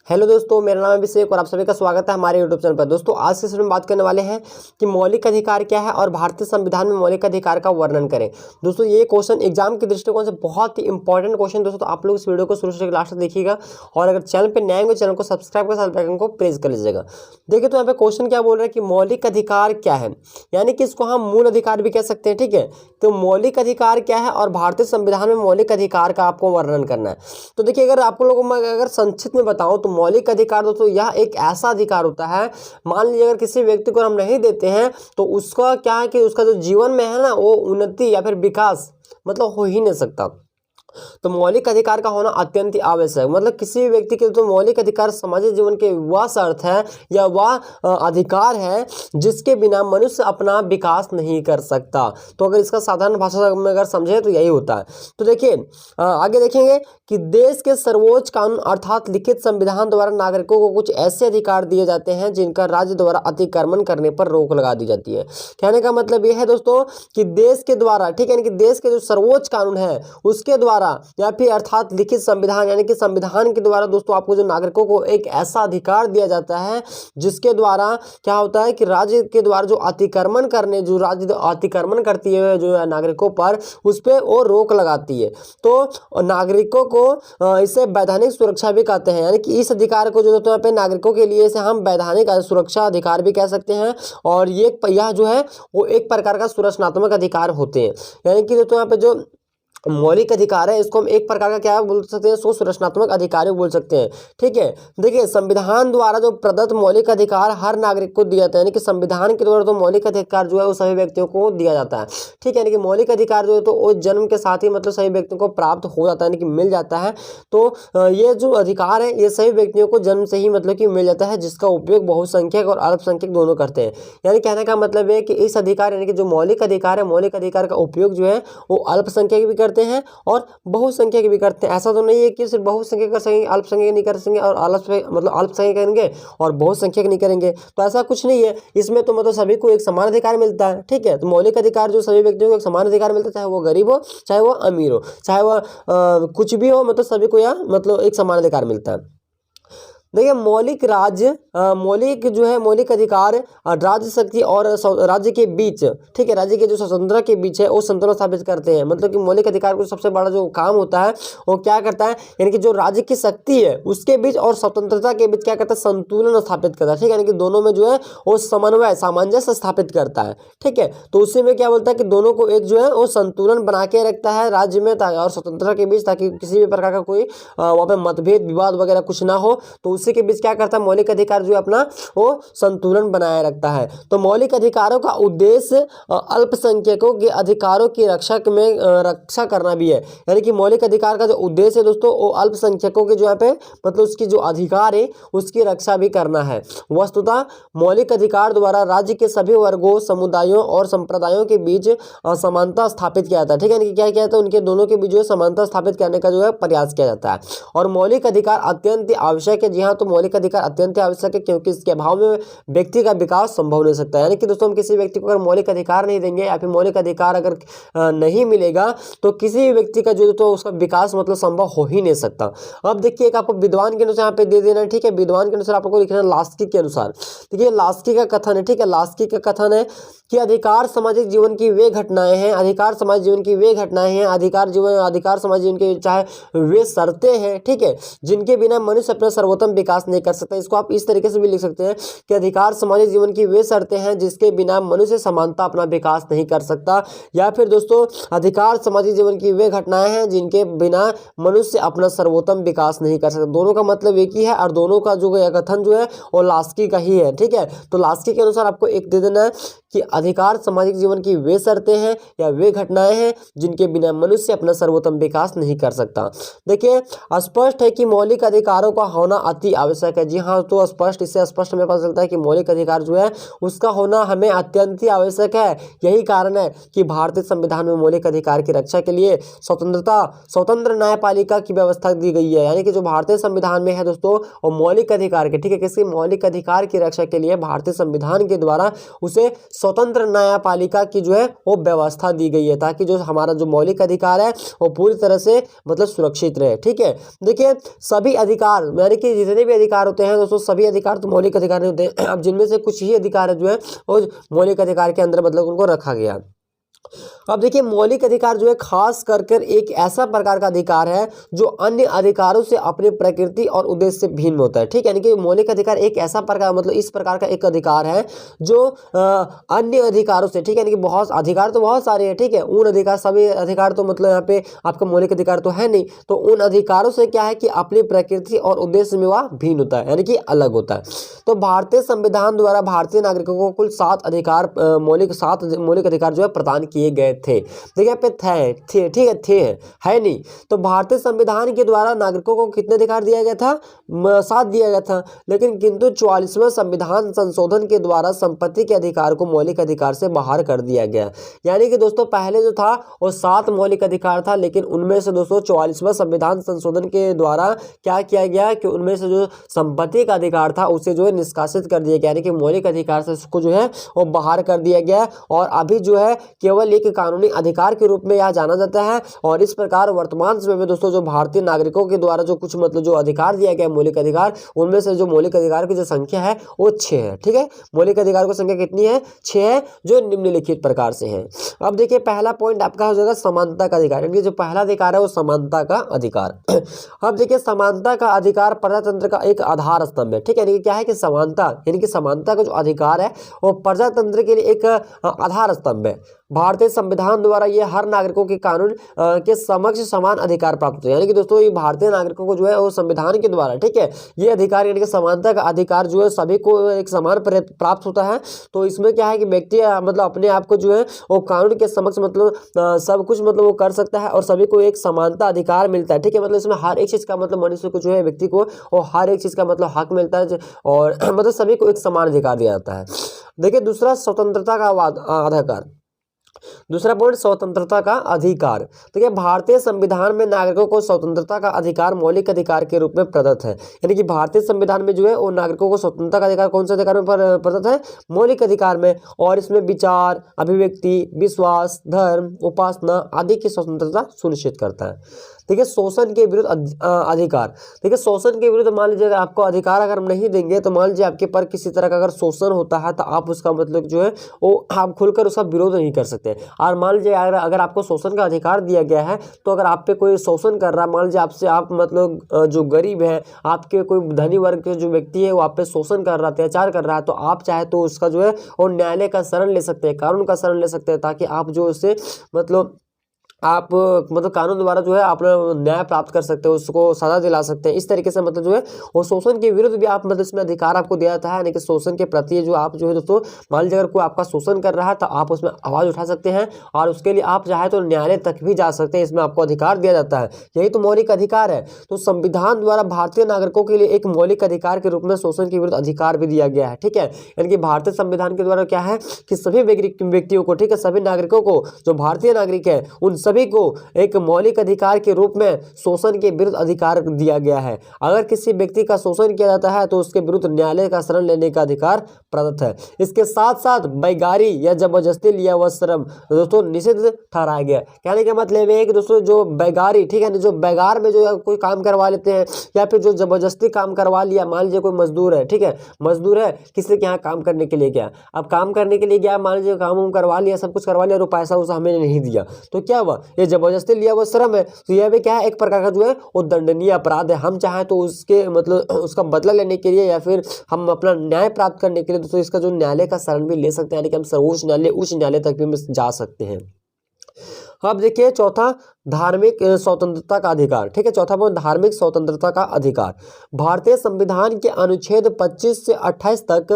Hello दोस्तों, मेरा नाम अभिषेक और आप सभी का स्वागत है हमारे यूट्यूब चैनल पर। दोस्तों, आज के सेशन में बात करने वाले हैं कि मौलिक अधिकार क्या है और भारतीय संविधान में मौलिक अधिकार का वर्णन करें। दोस्तों, ये क्वेश्चन एग्जाम के दृष्टिकोण से बहुत ही इंपॉर्टेंट क्वेश्चन। दोस्तों, आप लोग इस वीडियो को शुरू से लास्ट तक देखिएगा और अगर चैनल पर नए होंगे चैनल को सब्सक्राइब कर साथ आइकन को प्रेस कर लीजिएगा। देखिए, तो यहाँ पे क्वेश्चन क्या बोल रहा है कि मौलिक अधिकार क्या है, यानी कि इसको हम मूल अधिकार भी कह सकते हैं। ठीक है, तो मौलिक अधिकार क्या है और भारतीय संविधान में मौलिक अधिकार का आपको वर्णन करना है। तो देखिए, अगर आप लोगों को अगर संक्षिप्त में बताऊं तो मौलिक अधिकार दोस्तों यह एक ऐसा अधिकार होता है, मान लीजिए अगर किसी व्यक्ति को हम नहीं देते हैं तो उसका क्या है कि उसका जो जीवन में है ना वो उन्नति या फिर विकास मतलब हो ही नहीं सकता। तो मौलिक अधिकार का होना अत्यंत आवश्यक, मतलब किसी भी व्यक्ति के तो मौलिक अधिकार सामाजिक जीवन के वह शर्त है या वह अधिकार है जिसके बिना मनुष्य अपना विकास नहीं कर सकता। तो अगर इसका साधारण भाषा में अगर समझे तो यही होता है। तो देखिए, आगे देखेंगे कि देश के सर्वोच्च कानून अर्थात लिखित संविधान द्वारा नागरिकों को कुछ ऐसे अधिकार दिए जाते हैं जिनका राज्य द्वारा अतिक्रमण करने पर रोक लगा दी जाती है। कहने का मतलब यह है दोस्तों कि देश के द्वारा, ठीक है, यानी कि देश के जो सर्वोच्च कानून है उसके द्वारा या फिर अर्थात लिखित संविधान यानी कि संविधान के द्वारा दोस्तों आपको जो नागरिकों को एक ऐसा अधिकार दिया जाता है जिसके द्वारा क्या होता है कि राज्य के द्वारा जो अतिक्रमण करती है जो नागरिकों पर, उस पर वो रोक लगाती है। तो नागरिकों को इसे वैधानिक सुरक्षा भी कहते हैं, यानी कि इस अधिकार को जो यहाँ पे नागरिकों के लिए इसे हम वैधानिक सुरक्षा अधिकार भी कह सकते हैं। और यह जो है वो एक प्रकार का सुरक्षात्मक अधिकार होते हैं, यानी कि तो यहाँ पे जो मौलिक अधिकार है इसको हम एक प्रकार का क्या बोल सकते हैं, सुरक्षात्मक अधिकार बोल सकते हैं। ठीक है, देखिए संविधान द्वारा जो प्रदत्त मौलिक अधिकार हर नागरिक को दिया जाता है, यानी कि संविधान के द्वारा तो मौलिक अधिकार जो है वो सभी व्यक्तियों को दिया जाता है। ठीक है, यानी कि मौलिक अधिकार जो है तो वो जन्म के साथ ही मतलब सभी व्यक्तियों को प्राप्त हो जाता है, यानी कि मिल जाता है। तो ये जो अधिकार है ये सभी व्यक्तियों को जन्म से ही मतलब कि मिल जाता है, जिसका उपयोग बहुसंख्यक और अल्पसंख्यक दोनों करते हैं। यानी कहने का मतलब है कि इस अधिकार यानी कि जो मौलिक अधिकार है, मौलिक अधिकार का उपयोग जो है वो अल्पसंख्यक भी करते हैं और बहुसंख्यक भी करते हैं। ऐसा तो नहीं है कि सिर्फ बहुसंख्यक कर सकेंगे, अल्पसंख्यक नहीं कर सकेंगे, और अल्पसंख्यक करेंगे और बहुसंख्यक नहीं करेंगे, तो ऐसा कुछ नहीं है। इसमें तो मतलब सभी को एक समान अधिकार मिलता है। ठीक है, तो मौलिक अधिकार जो सभी व्यक्तियों को एक समान अधिकार मिलता है, चाहे वो गरीब हो, चाहे वो अमीर हो, चाहे वो कुछ भी हो, मतलब सभी को यह मतलब एक समान अधिकार मिलता है। देखिए, मौलिक अधिकार राज्य शक्ति और राज्य के बीच, ठीक है, राज्य के जो स्वतंत्रता के बीच है वो संतुलन स्थापित करते हैं। मतलब कि मौलिक अधिकार को सबसे बड़ा जो काम होता है वो क्या करता है, यानी कि जो राज्य की शक्ति है उसके बीच और स्वतंत्रता के बीच क्या करता है, संतुलन स्थापित करता है। ठीक है, यानी कि दोनों में जो है वो समन्वय सामंजस्य स्थापित करता है। ठीक है, तो उसी में क्या बोलता है कि दोनों को एक जो है वो संतुलन बना के रखता है राज्य में और स्वतंत्रता के बीच, ताकि किसी भी प्रकार का कोई वहाँ पे मतभेद विवाद वगैरह कुछ ना हो। तो उसी के बीच क्या करता है, मौलिक अधिकार जो है अपना वो संतुलन बनाए रखता है। तो मौलिक अधिकारों का उद्देश्य अल्पसंख्यकों के अधिकारों की रक्षा करना भी है। यानी कि मौलिक अधिकार का जो उद्देश्य है दोस्तों वो अल्पसंख्यकों के जो यहाँ पे मतलब उसकी जो अधिकार है उसकी रक्षा भी करना है। वस्तुतः मौलिक अधिकार द्वारा राज्य के सभी वर्गों, समुदायों और संप्रदायों के बीच समानता स्थापित किया जाता है। ठीक है, क्या किया जाता है, उनके दोनों के बीच जो है समानता स्थापित करने का जो है प्रयास किया जाता है। और मौलिक अधिकार अत्यंत आवश्यक है। जी हाँ, तो मौलिक अधिकार अत्यंत आवश्यक है क्योंकि इसके अभाव में व्यक्ति का विकास संभव नहीं सकता। यानी कि दोस्तों हम किसी व्यक्ति को अगर मौलिक अधिकार नहीं देंगे या फिर मौलिक अधिकार अगर नहीं मिलेगा तो किसी भी व्यक्ति का जो तो उसका विकास मतलब संभव हो ही नहीं सकता। अब देखिए, एक आपको विद्वान के अनुसार यहाँ पे दे देना है। ठीक है, विद्वान के अनुसार आपको लिखना है लास्की के अनुसार। देखिए, लास्की का कथन है, ठीक है, लास्की का कथन है कि अधिकार सामाजिक जीवन की वे घटनाएं हैं, अधिकार समाज जीवन की वे घटनाएं हैं, अधिकार समाज जीवन के चाहे वे शर्तें हैं, ठीक है, जिनके बिना मनुष्य अपना सर्वोत्तम विकास नहीं कर सकता। इसको आप इस तरीके से भी लिख सकते हैं कि अधिकार सामाजिक जीवन की वे शर्तें हैं जिसके बिना मनुष्य समानता अपना विकास नहीं कर सकता। या फिर दोस्तों, अधिकार सामाजिक जीवन की वे घटनाएं हैं जिनके बिना मनुष्य अपना सर्वोत्तम विकास नहीं कर सकता। दोनों का मतलब एक ही है और दोनों का जो कथन जो है वो लास्की का ही है। ठीक है, तो लास्की के अनुसार आपको एक दे देना है कि अधिकार सामाजिक जीवन की वे शर्तें हैं या वे घटनाएं हैं जिनके बिना मनुष्य अपना सर्वोत्तम विकास नहीं कर सकता। देखिए, स्पष्ट है कि मौलिक अधिकारों का होना अति आवश्यक है। जी हाँ, तो स्पष्ट, इससे स्पष्ट हमें पता चलता है कि मौलिक अधिकार जो है उसका होना हमें अत्यंत ही आवश्यक है। यही कारण है कि भारतीय संविधान में मौलिक अधिकार की रक्षा के लिए स्वतंत्र न्यायपालिका की व्यवस्था दी गई है। यानी कि जो भारतीय संविधान में है दोस्तों वो मौलिक अधिकार के, ठीक है, किसी मौलिक अधिकार की रक्षा के लिए भारतीय संविधान के द्वारा उसे स्वतंत्र न्यायपालिका की जो है वो व्यवस्था दी गई है, ताकि जो हमारा जो मौलिक अधिकार है वो पूरी तरह से मतलब सुरक्षित रहे। ठीक है, देखिए सभी अधिकार यानी कि जितने भी अधिकार होते हैं दोस्तों, सभी अधिकार तो मौलिक अधिकार नहीं होते हैं। अब जिनमें से कुछ ही अधिकार जो है वो मौलिक अधिकार के अंदर मतलब उनको रखा गया। अब देखिए मौलिक अधिकार जो है खास कर एक ऐसा प्रकार का अधिकार है जो अन्य अधिकारों से अपनी प्रकृति और उद्देश्य से भिन्न होता है। ठीक है, यानी कि मौलिक अधिकार एक ऐसा प्रकार मतलब इस प्रकार का एक अधिकार है जो अन्य अधिकारों से, ठीक है, यानी कि बहुत अधिकार तो बहुत सारे हैं। ठीक है, उन अधिकार सभी अधिकार तो मतलब यहाँ पे आपका मौलिक अधिकार तो है नहीं, तो उन अधिकारों से क्या है कि अपनी प्रकृति और उद्देश्य में वह भिन्न होता है, यानी कि अलग होता है। तो भारतीय संविधान द्वारा भारतीय नागरिकों को कुल 7 अधिकार सात मौलिक अधिकार जो है प्रदान किए गए थे। देखिए यहाँ पे थे, ठीक है, थे है नहीं। तो भारतीय संविधान के द्वारा नागरिकों को कितने अधिकार दिया गया था? 7 दिया गया था। लेकिन किंतु 44वें संविधान संशोधन के द्वारा संपत्ति के अधिकार को मौलिक अधिकार से बाहर कर दिया गया। यानी कि दोस्तों पहले जो था वो 7 मौलिक अधिकार था, लेकिन उनमें से दोस्तों 44वें संविधान संशोधन के द्वारा क्या किया गया कि उनमें से जो संपत्ति का अधिकार था उसे जो है निष्कासित कर दिया गया, यानी कि मौलिक अधिकार से उसको जो है वो बाहर कर दिया गया और अभी जो है केवल एक कानूनी अधिकार के रूप में यह जाना जाता है। और इस प्रकार वर्तमान समय में दोस्तों जो भारतीय नागरिकों के द्वारा जो कुछ मतलब जो अधिकार दिया गया मौलिक अधिकार, उनमें से जो मौलिक अधिकार की जो संख्या है वो 6 है। ठीक है, मौलिक अधिकार की संख्या कितनी है? 6 है, जो निम्नलिखित प्रकार से है। अब देखिए पहला पॉइंट आपका हो जाएगा समानता का अधिकार, यानी कि जो पहला अधिकार है वो समानता का अधिकार। अब देखिए समानता का अधिकार प्रजातंत्र का एक आधार स्तंभ है। ठीक है, यानी कि क्या है कि समानता, यानी कि समानता का जो अधिकार है वो प्रजातंत्र के लिए एक आधार स्तंभ है। भारतीय संविधान द्वारा ये हर नागरिकों के कानून के समक्ष समान अधिकार प्राप्त होते हैं, यानी कि दोस्तों ये भारतीय नागरिकों को जो है वो संविधान के द्वारा, ठीक है, ये अधिकार यानी कि समानता का अधिकार जो है सभी को एक समान प्राप्त होता है। तो इसमें क्या है कि व्यक्ति मतलब अपने आप को जो है वो कानून के समक्ष मतलब सब कुछ मतलब वो कर सकता है और सभी को एक समानता अधिकार मिलता है। ठीक है, मतलब इसमें हर एक चीज़ का मतलब मनुष्य को जो है व्यक्ति को वो हर एक चीज़ का मतलब हक मिलता है और मतलब सभी को एक समान अधिकार दिया जाता है। देखिए दूसरा स्वतंत्रता का अधिकार, दूसरा पॉइंट स्वतंत्रता का अधिकार। देखिए भारतीय संविधान में नागरिकों को स्वतंत्रता का अधिकार मौलिक अधिकार के रूप में प्रदत्त है, यानी कि भारतीय संविधान में जो है वो नागरिकों को स्वतंत्रता का अधिकार कौन से अधिकार में प्रदत्त है? मौलिक अधिकार में। और इसमें विचार, अभिव्यक्ति, विश्वास, धर्म, उपासना आदि की स्वतंत्रता सुनिश्चित करता है। देखिए शोषण के विरुद्ध अधिकार। देखिए शोषण के विरुद्ध मान लीजिए आपको अधिकार अगर हम नहीं देंगे तो मान लीजिए आपके पर किसी तरह का अगर शोषण होता है तो आप उसका मतलब जो है वो आप खुलकर उसका विरोध नहीं कर सकते। और मान लीजिए अगर आपको शोषण का अधिकार दिया गया है तो अगर आप पे कोई शोषण कर रहा है, मान लीजिए आपसे आप मतलब जो गरीब है, आपके कोई धनी वर्ग के जो व्यक्ति है वो आप पे शोषण कर रहा है, अत्याचार कर रहा है, तो आप चाहे तो उसका जो है वो न्यायालय का शरण ले सकते हैं, कानून का शरण ले सकते हैं, ताकि आप जो उससे मतलब आप मतलब कानून द्वारा जो है आप न्याय प्राप्त कर सकते हो, उसको सजा दिला सकते हैं। इस तरीके से मतलब जो है वो शोषण के विरुद्ध भी आप मतलब इसमें अधिकार आपको दिया जाता है, यानी कि शोषण के प्रति जो आप जो है दोस्तों मान लीजिए अगर कोई आपका शोषण कर रहा है तो आप उसमें आवाज़ उठा सकते हैं और उसके लिए आप चाहे तो न्यायालय तक भी जा सकते हैं, इसमें आपको अधिकार दिया जाता है। यही तो मौलिक अधिकार है। तो संविधान द्वारा भारतीय नागरिकों के लिए एक मौलिक अधिकार के रूप में शोषण के विरुद्ध अधिकार भी दिया गया है। ठीक है, यानी कि भारतीय संविधान के द्वारा क्या है कि सभी व्यक्तियों को, ठीक है, सभी नागरिकों को, जो भारतीय नागरिक है उन सभी को एक मौलिक अधिकार के रूप में शोषण के विरुद्ध अधिकार दिया गया है। अगर किसी व्यक्ति का शोषण किया जाता है तो उसके विरुद्ध न्यायालय का शरण लेने का अधिकार प्रदत्त है। इसके साथ साथ बेगारी या जबरदस्ती लिया हुआ श्रम दोस्तों निषिद्ध ठहराया गया। कहने का मतलब है कि दोस्तों जो बेगारी, ठीक है, जो बेगार में जो कोई काम करवा लेते हैं या फिर जो जबरदस्ती काम करवा लिया, मान लीजिए कोई मजदूर है, ठीक है, मजदूर है, किसी के यहाँ काम करने के लिए गया, अब काम करने के लिए गया, मान लीजिए काम करवा लिया, सब कुछ करवा लिया और पैसा उसे हमें नहीं दिया, तो क्या हुआ? ये जबरदस्ती लिया हुआ श्रम है। तो यह भी क्या है? एक प्रकार का जो है वो दंडनीय अपराध है। हम चाहे तो उसके मतलब उसका बदला लेने के लिए या फिर हम अपना न्याय प्राप्त करने के लिए दोस्तों इसका जो न्यायालय का शरण भी ले सकते हैं, यानी कि हम सर्वोच्च न्यायालय, उच्च न्यायालय तक भी जा सकते हैं। अब देखिए चौथा धार्मिक स्वतंत्रता का अधिकार। ठीक है, चौथा पॉइंट धार्मिक स्वतंत्रता का अधिकार। भारतीय संविधान के अनुच्छेद 25 से 28 तक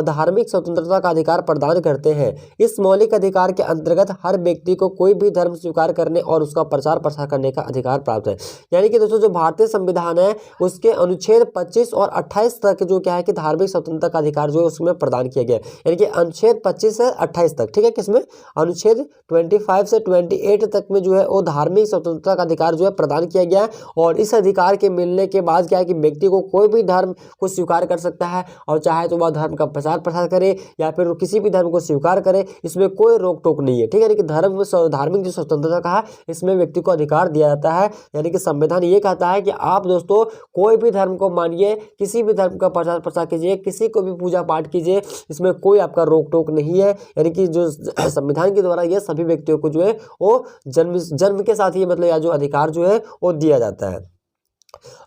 धार्मिक स्वतंत्रता का अधिकार प्रदान करते हैं। इस मौलिक अधिकार के अंतर्गत हर व्यक्ति को कोई भी धर्म स्वीकार करने और उसका प्रचार प्रसार करने का अधिकार प्राप्त है। यानी कि दोस्तों जो भारतीय संविधान है उसके अनुच्छेद 25 और 28 तक जो क्या है कि धार्मिक स्वतंत्रता का अधिकार जो है उसमें प्रदान किया गया है। यानी कि अनुच्छेद 25 से 28 तक, ठीक है, किसमें? अनुच्छेद 25 से 28 तक में जो है वो धार्मिक धार्मिक स्वतंत्रता का अधिकार जो है प्रदान किया गया है। और इस अधिकार के मिलने के बाद क्या है कि व्यक्ति को कोई भी धर्म को स्वीकार कर सकता है और चाहे तो वह धर्म का प्रचार प्रसार करे या फिर किसी भी धर्म को स्वीकार करे, इसमें कोई रोक टोक नहीं है। ठीक है, यानी कि धार्मिक जो स्वतंत्रता का है इसमें व्यक्ति को अधिकार दिया जाता है। यानी कि संविधान ये कहता है कि आप दोस्तों कोई भी धर्म को मानिए, किसी भी धर्म का प्रचार प्रसार कीजिए, किसी को भी पूजा पाठ कीजिए, इसमें कोई आपका रोक टोक नहीं है। यानी कि जो संविधान के द्वारा ये सभी व्यक्तियों को जो है वो जन्म के साथ ही मतलब या जो अधिकार जो है वो दिया जाता है।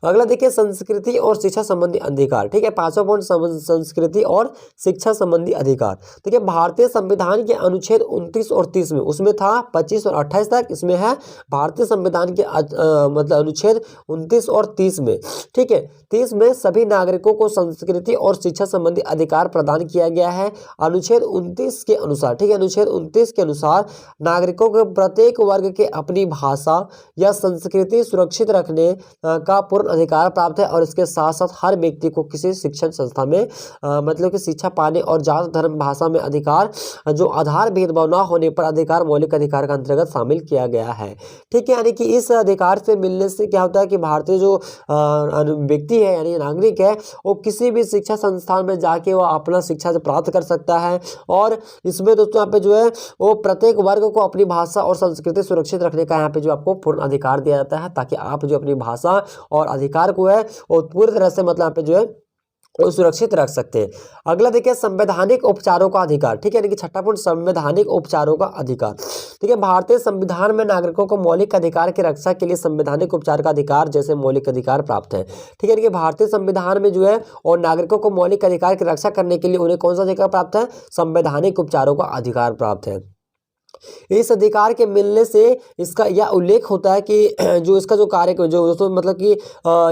अगला देखिए संस्कृति और शिक्षा संबंधी अधिकार। ठीक है, 5वां पॉइंट संस्कृति और शिक्षा संबंधी अधिकार। देखिए भारतीय संविधान के अनुच्छेद 29 और 30 में, उसमें था 25 और 28 तक, इसमें है भारतीय संविधान के मतलब अनुच्छेद 29 और 30 में। ठीक है, 30 में सभी नागरिकों को संस्कृति और शिक्षा संबंधी अधिकार प्रदान किया गया है। अनुच्छेद 29 के अनुसार, ठीक है, अनुच्छेद 29 के अनुसार नागरिकों के प्रत्येक वर्ग के अपनी भाषा या संस्कृति सुरक्षित रखने का पूर्ण अधिकार प्राप्त है और इसके साथ साथ हर व्यक्ति को किसी शिक्षण संस्था में मतलब कि शिक्षा पाने और जात धर्म भाषा में अधिकार जो आधार भेदभाव न होने पर अधिकार मौलिक अधिकार के अंतर्गत शामिल किया गया है। ठीक है, यानी कि इस अधिकार से मिलने से क्या होता है कि भारतीय जो व्यक्ति है यानी नागरिक है वो किसी भी शिक्षा संस्थान में जाके वो अपना शिक्षा प्राप्त कर सकता है। और इसमें दोस्तों यहाँ पे जो है वो प्रत्येक वर्ग को अपनी भाषा और संस्कृति सुरक्षित रखने का यहाँ पे जो आपको पूर्ण अधिकार दिया जाता है, ताकि आप जो अपनी भाषा और अधिकार को है वो पूरी तरह से मतलब पे जो है वो सुरक्षित रख सकते हैं। अगला देखिए संवैधानिक उपचारों का अधिकार। ठीक है, यानी कि 6वां पॉइंट संवैधानिक उपचारों का अधिकार। ठीक है, भारतीय संविधान में नागरिकों को मौलिक अधिकार की रक्षा के लिए संवैधानिक उपचार का अधिकार जैसे मौलिक अधिकार प्राप्त है। ठीक है, यानी कि भारतीय संविधान में जो है और नागरिकों को मौलिक अधिकार की रक्षा करने के लिए उन्हें कौन सा अधिकार प्राप्त है? संवैधानिक उपचारों का अधिकार प्राप्त है। इस अधिकार के मिलने से इसका यह उल्लेख होता है कि जो इसका जो कार्य जो दोस्तों मतलब कि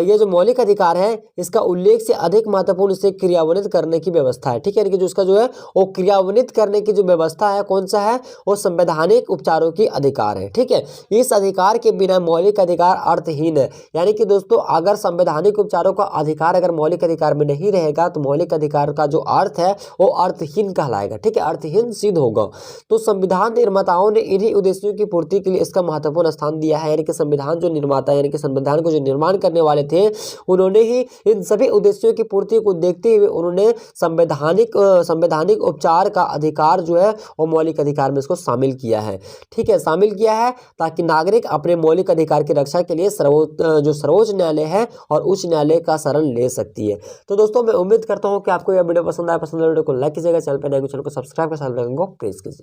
ये जो मौलिक अधिकार है इसका उल्लेख से अधिक महत्वपूर्ण इसे क्रियान्वित करने की व्यवस्था है। ठीक है, कि जो इसका जो है वो क्रियान्वित करने की जो व्यवस्था है कौन सा है? वो संवैधानिक उपचारों की अधिकार है। ठीक है, इस अधिकार के बिना मौलिक अधिकार अर्थहीन है। यानी कि दोस्तों अगर संवैधानिक उपचारों का अधिकार अगर मौलिक अधिकार में नहीं रहेगा तो मौलिक अधिकार का जो अर्थ है वो अर्थहीन कहलाएगा। ठीक है, अर्थहीन सिद्ध होगा। तो संविधान निर्माताओं ने इन्हीं उद्देश्यों की पूर्ति के लिए इसका महत्वपूर्ण स्थान दिया है। यानी कि संविधान जो निर्माता यानी कि संविधान को जो निर्माण करने वाले थे उन्होंने ही इन सभी उद्देश्यों की पूर्ति को देखते हुए उन्होंने संवैधानिक उपचार का अधिकार जो है वो मौलिक अधिकार में इसको शामिल किया है। ठीक है, शामिल किया है ताकि नागरिक अपने मौलिक अधिकार की रक्षा के लिए सर्वोच्च न्यायालय है और उच्च न्यायालय का शरण ले सकती है। तो दोस्तों मैं उम्मीद करता हूँ कि आपको यह वीडियो पसंद आया। वीडियो को लाइक कीजिएगा, चैनल पर नए चैनल को सब्सक्राइब कर साथ बेल आइकन को प्रेस कीजिए।